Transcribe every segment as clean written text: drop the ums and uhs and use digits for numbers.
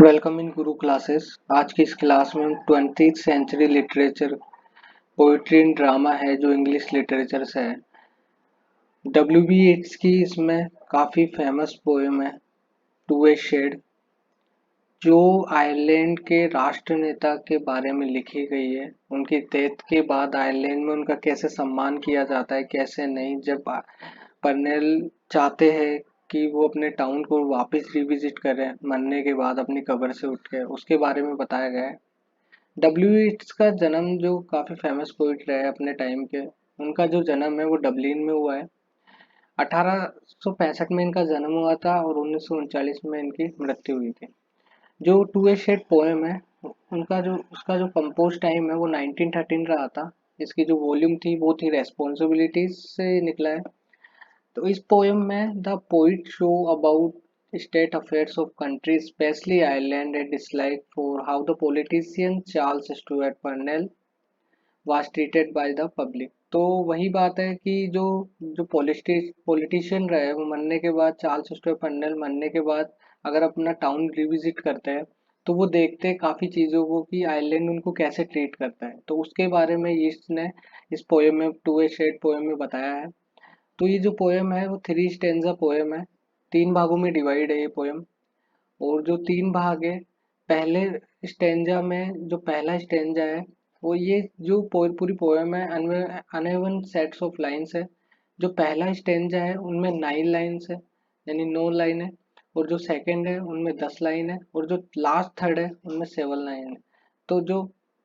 Welcome in Guru classes. आज की इस क्लास में हम 20th century literature poetry and drama है जो इंग्लिश लिटरेचर से है। डब्ल्यू बी येट्स की इसमें काफ़ी फेमस पोएम है टू ए शेड, जो आयरलैंड के राष्ट्र नेता के बारे में लिखी गई है। उनकी डेथ के बाद आयरलैंड में उनका कैसे सम्मान किया जाता है, कैसे नहीं। जब पर्नेल चाहते हैं कि वो अपने टाउन को वापस रिविजिट करें मरने के बाद अपनी कब्र से उठ के, उसके बारे में बताया गया है। डब्ल्यू.एच का जन्म, जो काफ़ी फेमस पोइट रहे अपने टाइम के, उनका जो जन्म है वो डबलिन में हुआ है। 1865 में इनका जन्म हुआ था और 1939 में इनकी मृत्यु हुई थी। जो टू ए शेड पोएम है, उनका जो उसका जो कंपोज टाइम है वो 1913 रहा था। इसकी जो वॉल्यूम थी वो थी रेस्पॉन्सिबिलिटीज से निकला है। तो इस पोएम में the poet show about state affairs of country, specially Ireland, and dislike for how the politician Charles Stuart Parnell was treated by the public. तो वही बात है कि जो जो पॉलिटिशियन रहे, वो मरने के बाद, चार्ल्स स्टुअर्ट पर्नेल मरने के बाद अगर अपना टाउन रिविजिट करते हैं तो वो देखते हैं काफ़ी चीज़ों को कि आयरलैंड उनको कैसे ट्रीट करता है। तो उसके बारे में ईस्ट ने इस पोएम में, टू ए शेड पोएम में बताया है। तो ये जो पोएम है वो 3 स्टेंजा पोएम है। 3 भागों में डिवाइड है ये पोएम। और जो 3 भाग है, पहले स्टेंजा में जो पहला स्टेंजा है वो ये जो पूरी पोएम है अनएवन सेट्स ऑफ लाइन्स है। जो पहला स्टेंजा है उनमें 9 लाइन्स है, यानी 9 लाइन है। और जो सेकंड है उनमें 10 लाइन है, और जो लास्ट थर्ड है उनमें 7 लाइन है। तो जो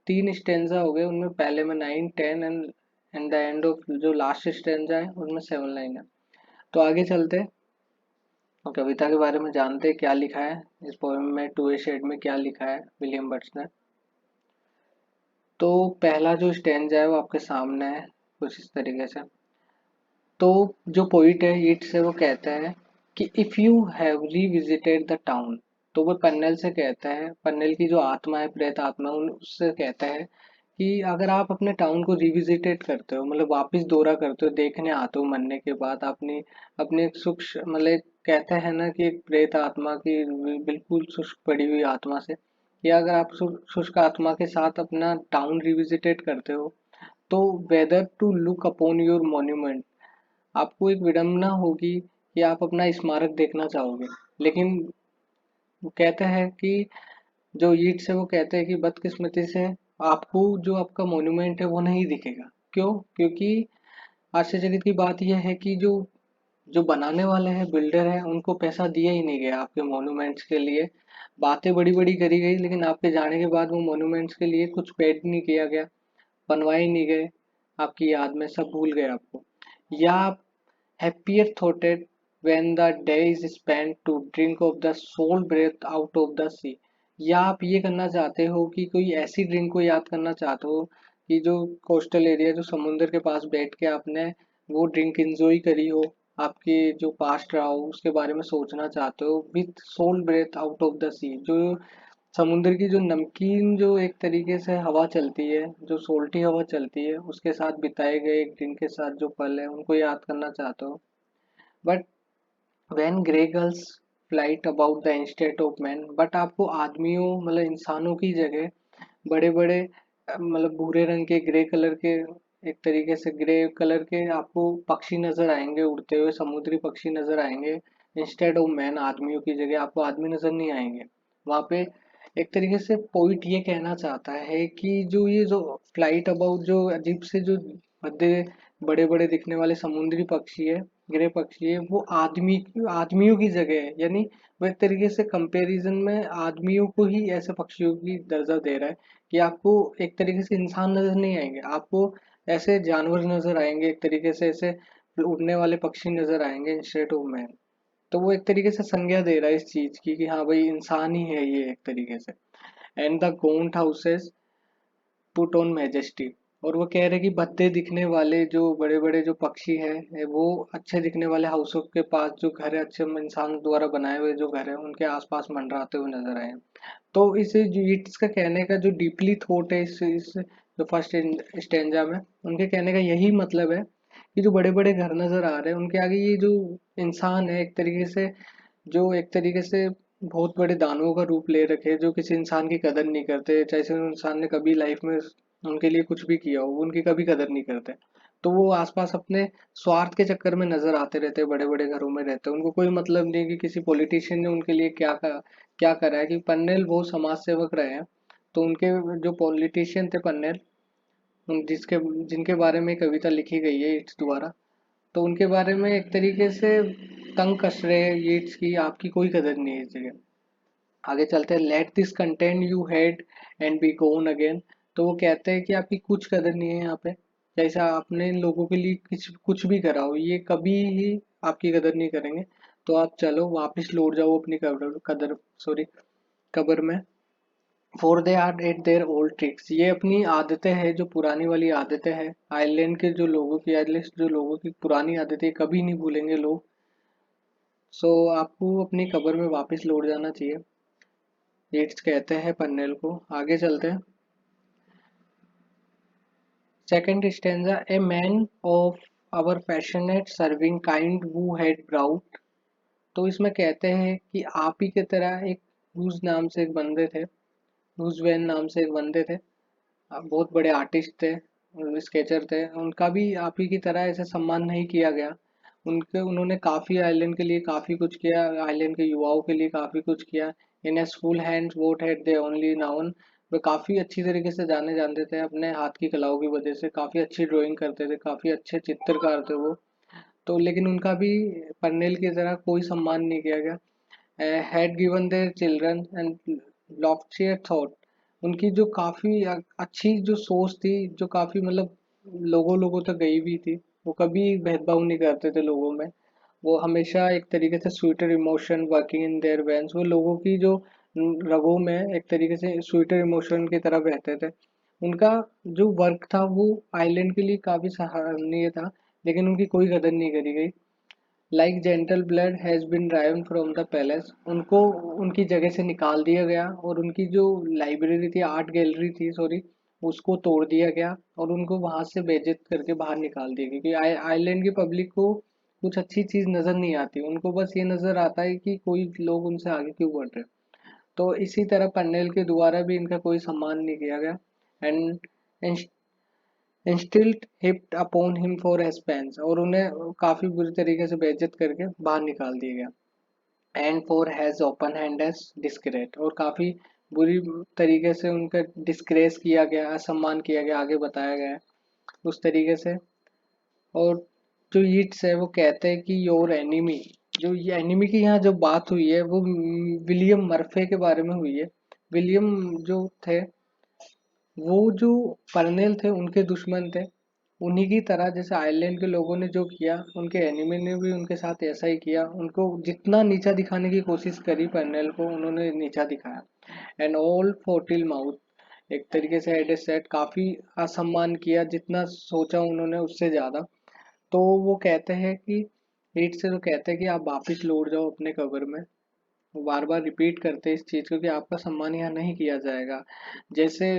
3 स्टेंजा हो गए उनमें पहले में 9, 10 एंड द एंड ऑफ जो लास्ट स्टेंजा है उनमें 7 लाइन है। तो आगे चलते हैं और कविता के बारे में जानते हैं क्या लिखा है इस पोएम में, टू ए शेड में क्या लिखा है विलियम बट्स ने। तो पहला जो स्टेंजा है वो आपके सामने है कुछ इस तरीके से। तो जो पोइट है ईट से वो कहता है कि if you have revisited the town, तो वो पन्नेल से कहता है, पन्नेल की जो आत्मा है, प्रेत आत्मा, उन उससे कहता है कि अगर आप अपने टाउन को रिविजिटेट करते हो, मतलब वापस दौरा करते हो, देखने आते हो मरने के बाद अपनी अपने एक मतलब कहते हैं ना कि एक प्रेत आत्मा की, बिल्कुल शुष्क पड़ी हुई आत्मा से, या अगर आप शुष्क आत्मा के साथ अपना टाउन रिविजिटेट करते हो, तो whether to look upon your monument, आपको एक विडंबना होगी कि आप अपना स्मारक देखना चाहोगे। लेकिन वो कहते हैं कि जो ईट से वो कहते हैं कि बदकिस्मती से आपको जो आपका मॉन्यूमेंट है वो नहीं दिखेगा। क्यों? क्योंकि आश्चर्यचकित की बात यह है कि जो जो बनाने वाले हैं, बिल्डर हैं, उनको पैसा दिया ही नहीं गया आपके मॉन्यूमेंट्स के लिए। बातें बड़ी बड़ी करी गई, लेकिन आपके जाने के बाद वो मॉन्यूमेंट्स के लिए कुछ पेड नहीं किया गया, बनवाए नहीं गए। आपकी याद में सब भूल गए आपको। या आप happier thoughted when the day is spent to drink of the soul breath out of the sea, या आप ये करना चाहते हो कि कोई ऐसी ड्रिंक को याद करना चाहते हो कि जो कोस्टल एरिया, जो समुद्र के पास बैठ के आपने वो ड्रिंक एंजॉय करी हो, आपके जो पास्ट रहा हो उसके बारे में सोचना चाहते हो, with soul breath out of the sea, जो समुद्र की जो नमकीन, जो एक तरीके से हवा चलती है, जो सोल्टी हवा चलती है, उसके साथ बिताए गए एक दिन के साथ जो पल है उनको याद करना चाहते हो। But when grey girls flight about the instead of man, but आपको आदमियों, मतलब इंसानों की जगह बड़े बड़े, मतलब भूरे रंग के, ग्रे कलर के, एक तरीके से ग्रे कलर के आपको पक्षी नजर आएंगे, उड़ते हुए समुद्री पक्षी नजर आएंगे। इंस्टेड ऑफ मैन, आदमियों की जगह आपको आदमी नजर नहीं आएंगे वहां पे। एक तरीके से पोइट ये कहना चाहता है कि जो ये जो फ्लाइट अबाउट, जो अजीब से जो भद्दे बड़े बड़े दिखने वाले समुद्री पक्षी है, ग्रे पक्षी है, वो आदमियों की जगह है। यानी वो एक तरीके से कंपैरिजन में आदमियों को ही ऐसे पक्षियों की दर्जा दे रहा है कि आपको एक तरीके से इंसान नजर नहीं आएंगे, आपको ऐसे जानवर नजर आएंगे, एक तरीके से ऐसे उड़ने वाले पक्षी नजर आएंगे इंस्टेड ऑफ मैन। तो वो एक तरीके से संज्ञा दे रहा है इस चीज की कि हाँ भाई इंसान ही है ये एक तरीके से। And the गोंट houses put on majesty, और वो कह रहे कि भद्दे दिखने वाले जो बड़े बड़े जो पक्षी है, वो अच्छे दिखने वाले हाउसों के पास जो घर है, अच्छे इंसान द्वारा बनाए हुए जो घर है उनके आसपास मंडराते हुए नजर आए। तो इस ईट्स का कहने का जो डीपली थॉट है इस जो फर्स्ट स्टेंजा में, उनके कहने का यही मतलब है कि जो बड़े बड़े घर नजर आ रहे हैं उनके आगे ये जो इंसान है, एक तरीके से बहुत बड़े दानवों का रूप ले रखे, जो किसी इंसान की कदर नहीं करते, जैसे उन इंसान ने कभी लाइफ में उनके लिए कुछ भी किया हो, वो उनकी कभी कदर नहीं करते। तो वो आसपास अपने स्वार्थ के चक्कर में नजर आते रहते हैं, बड़े बड़े घरों में रहते हैं, उनको कोई मतलब नहीं कि किसी पॉलिटिशियन ने उनके लिए क्या करा है। कि पन्नेल बहुत समाज सेवक रहे हैं, तो उनके जो पॉलिटिशियन थे पन्नेल, जिसके जिनके बारे में कविता लिखी गई है इट्स द्वारा, तो उनके बारे में एक तरीके से तंग कस रहे हैं ये कि आपकी कोई कदर नहीं है इस जगह। आगे चलते हैं, let this content you head and be gone again. तो वो कहते हैं कि आपकी कुछ कदर नहीं है यहाँ पे, जैसा आपने इन लोगों के लिए कुछ कुछ भी करा हो, ये कभी ही आपकी कदर नहीं करेंगे। तो आप चलो वापस लौट जाओ अपनी कदर सॉरी कब्र में। For they are at their old tricks, ये अपनी आदतें हैं, जो पुरानी वाली आदतें हैं आयरलैंड के जो लोगों की, एटलीस्ट जो लोगों की पुरानी आदतें कभी नहीं भूलेंगे लोग। सो आपको अपनी कब्र में वापस लौट जाना चाहिए, येट्स कहते हैं पन्नेल को। आगे चलते हैं, second stanza, a man of our passionate serving kind who had brought। तो इसमें कहते हैं कि आप ही की तरह एक हुज नाम से एक बंदे थे, हुज वैन नाम से एक बंदे थे, बहुत बड़े आर्टिस्ट थे, स्केचर थे, उनका भी आप ही की तरह ऐसे सम्मान नहीं किया गया। उन्होंने काफ़ी आइलैंड के लिए काफ़ी कुछ किया, आइलैंड के युवाओं के लिए काफ़ी कुछ किया। In as full hands vote had they only known, वे काफ़ी अच्छी तरीके से जाने जानते थे अपने हाथ की कलाओं की वजह से, काफ़ी अच्छी ड्राइंग करते थे, काफ़ी अच्छे चित्रकार थे वो। तो लेकिन उनका भी पन्नेल की तरह कोई सम्मान नहीं किया गया। had given their children and loftier thought, उनकी जो काफी अच्छी जो सोच थी, जो काफी मतलब लोगों तक गई भी थी, वो कभी भेदभाव नहीं करते थे लोगों में। वो हमेशा एक तरीके से sweeter emotion working in their veins, वो लोगों की जो रगों में एक तरीके से स्वीटर इमोशन की तरह बहते थे। उनका जो वर्क था वो आइलैंड के लिए काफी सराहनीय था, लेकिन उनकी कोई कदर नहीं करी गई। Like gentle blood has been driven from the palace, उनको उनकी जगह से निकाल दिया गया, और उनकी जो लाइब्रेरी थी, आर्ट गैलरी थी सॉरी, उसको तोड़ दिया गया, और उनको वहां से बेइज्जत करके बाहर निकाल दिया, क्योंकि आइलैंड की पब्लिक को कुछ अच्छी चीज नजर नहीं आती, उनको बस ये नजर आता है कि कोई लोग उनसे आगे क्यों बढ़ रहे। तो इसी तरह पन्नेल के द्वारा भी इनका कोई सम्मान नहीं किया गया। And instilled heaped upon him for husbands, और उन्हें काफी बुरी तरीके से बेइज्जत करके बाहर निकाल दिया गया। And for has open hand as discreet, और काफी बुरी तरीके से उनका डिस्ग्रेस किया गया, असम्मान किया गया, आगे बताया गया है उस तरीके से। और जो यीट्स है वो कहते हैं कि योर एनिमी, जो ये एनिमी की यहाँ जो बात हुई है वो विलियम मर्फे के बारे में हुई है। विलियम जो थे, वो जो परनेल थे उनके दुश्मन थे, उन्हीं की तरह जैसे आयरलैंड के लोगों ने जो किया, उनके एनिमी ने भी उनके साथ ऐसा ही किया, उनको जितना नीचा दिखाने की कोशिश करी परनेल को, उन्होंने नीचा दिखाया। एंड ऑल फोर्टिल माउथ, एक तरीके से एड सेट काफी असम्मान किया, जितना सोचा उन्होंने उससे ज्यादा। तो वो कहते हैं कि रीड से तो कहते हैं कि आप वापिस लौट जाओ अपने कब्र में। वो बार बार रिपीट करते हैं इस चीज को कि आपका सम्मान यहाँ नहीं किया जाएगा। जैसे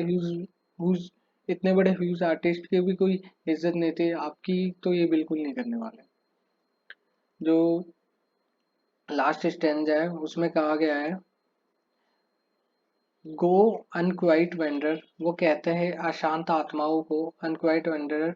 हुज इतने बड़े ह्यूज आर्टिस्ट की भी कोई इज्जत नहीं थी, आपकी तो ये बिल्कुल नहीं करने वाले। जो लास्ट स्टेंजा है उसमें कहा गया है, गो अनक्वाइट वेंडर, वो कहते हैं अशांत आत्माओं को, अनक्वाइट वेंडर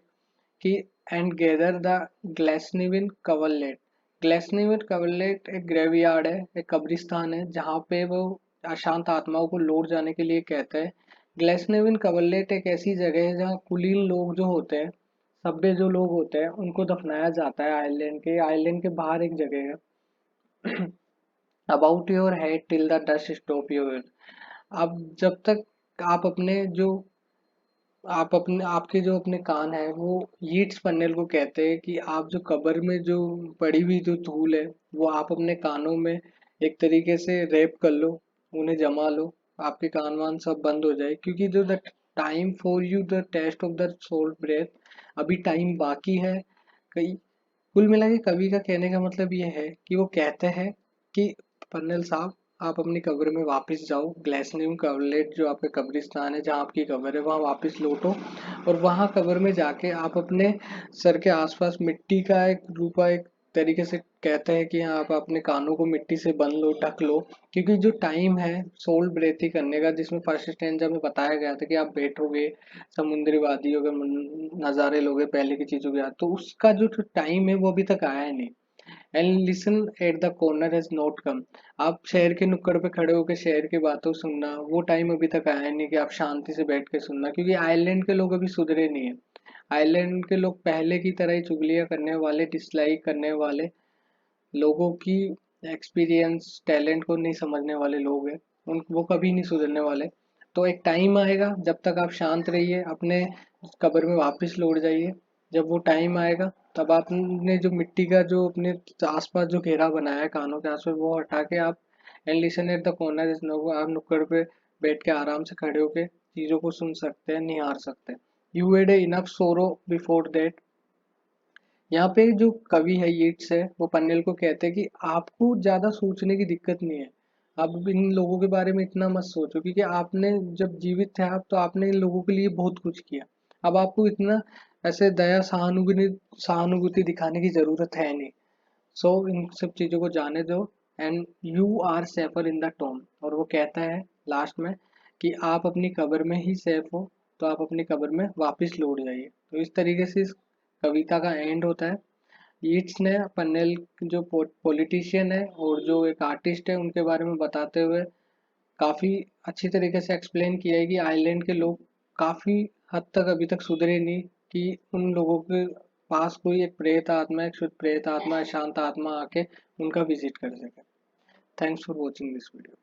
की, एंड गेदर द ग्लेसनिविन कवलेट। ग्लेसनिविन कवलेट एक ग्रेवयार्ड है, एक कब्रिस्तान है, जहाँ पे वो अशांत आत्माओं को लौट जाने के लिए कहते हैं। ग्लेसनिविन कवलेट एक ऐसी जगह है जहाँ कुलीन लोग जो होते हैं, सभ्य जो लोग होते हैं, उनको दफनाया जाता है। आइलैंड के बाहर एक जगह है। About your head till the dust stop your, अब जब तक आप अपने जो आप अपने आपके जो अपने कान है वो यीट्स पन्नेल को कहते हैं कि आप जो कब्र में जो पड़ी हुई जो धूल है, वो आप अपने कानों में एक तरीके से रैप कर लो, उन्हें जमा लो, आपके कान वान सब बंद हो जाए, क्योंकि जो the time for you the test of the soul breath, अभी टाइम बाकी है। कई कुल मिला के कवि का कहने का मतलब ये है कि वो कहते हैं कि पन्नेल साहब, आप अपनी कब्र में वापस जाओ, ग्लेसनियम कवरलेट जो आपका कब्रिस्तान है जहाँ आपकी कब्र है वहाँ वापस लौटो, और वहाँ कब्र में जाके आप अपने सर के आसपास मिट्टी का एक रूपा एक तरीके से कहते हैं कि आप अपने कानों को मिट्टी से बंद लो, ढक लो, क्योंकि जो टाइम है सोल ब्रेथी करने का, जिसमें फर्स्ट स्टेंजा में बताया गया था कि आप बैठोगे समुद्री वादियों के नज़ारे लोगे, पहले की चीज़ों के याद, तो उसका जो टाइम है वो अभी तक आया है नहीं। And listen at the corner has not come. आप शहर के नुक्कड़ पे खड़े होकर शहर की बातों सुनना, वो टाइम अभी तक आया नहीं कि आप शांति से बैठ के सुनना, क्योंकि आयरलैंड के लोग अभी सुधरे नहीं है। आयरलैंड के लोग पहले की तरह ही चुगलियां करने वाले, डिसलाइक करने वाले, लोगों की एक्सपीरियंस टैलेंट को नहीं समझने वाले लोग हैं। उन वो कभी नहीं सुधरने वाले। तो एक टाइम आएगा, जब तक आप शांत रहिए, अपने कब्र में वापस लौट जाइए। जब वो टाइम आएगा तब आपने जो मिट्टी का जो अपने आसपास जो घेरा बनाया है कानों के आसपास, वो हटा के आप and listen at the corner is no, आप नुक्कड़ पे बैठ के आराम से खड़े होके चीजों को सुन सकते हैं, निहार सकते हैं। यू हैड इनफ सोरो बिफोर दैट। यहाँ पे जो कवि है यीट्स है, वो पन्नेल को कहते हैं कि आपको ज्यादा सोचने की दिक्कत नहीं है। आप इन लोगों के बारे में इतना मत सोचो, क्योंकि आपने जब जीवित थे आप, तो आपने इन लोगों के लिए बहुत कुछ किया। अब आपको इतना ऐसे दया सहानुभूति सहानुभूति दिखाने की जरूरत है नहीं। सो इन सब चीजों को जाने दो, and you are safer in the tomb. और वो कहता है लास्ट में कि आप अपनी कब्र में ही सेफ हो, तो आप अपनी कब्र में वापस लौट जाइए। तो इस तरीके से इस कविता का एंड होता है। यीट्स ने पन्नेल जो पॉलिटिशियन है और जो एक आर्टिस्ट है उनके बारे में बताते हुए काफी अच्छी तरीके से एक्सप्लेन किया है कि आइलैंड के लोग काफी हद तक अभी तक सुधरे नहीं, कि उन लोगों के पास कोई एक प्रेत आत्मा, एक शुद्ध प्रेत आत्मा, शांत आत्मा आके उनका विजिट कर सके। Thanks for watching this video.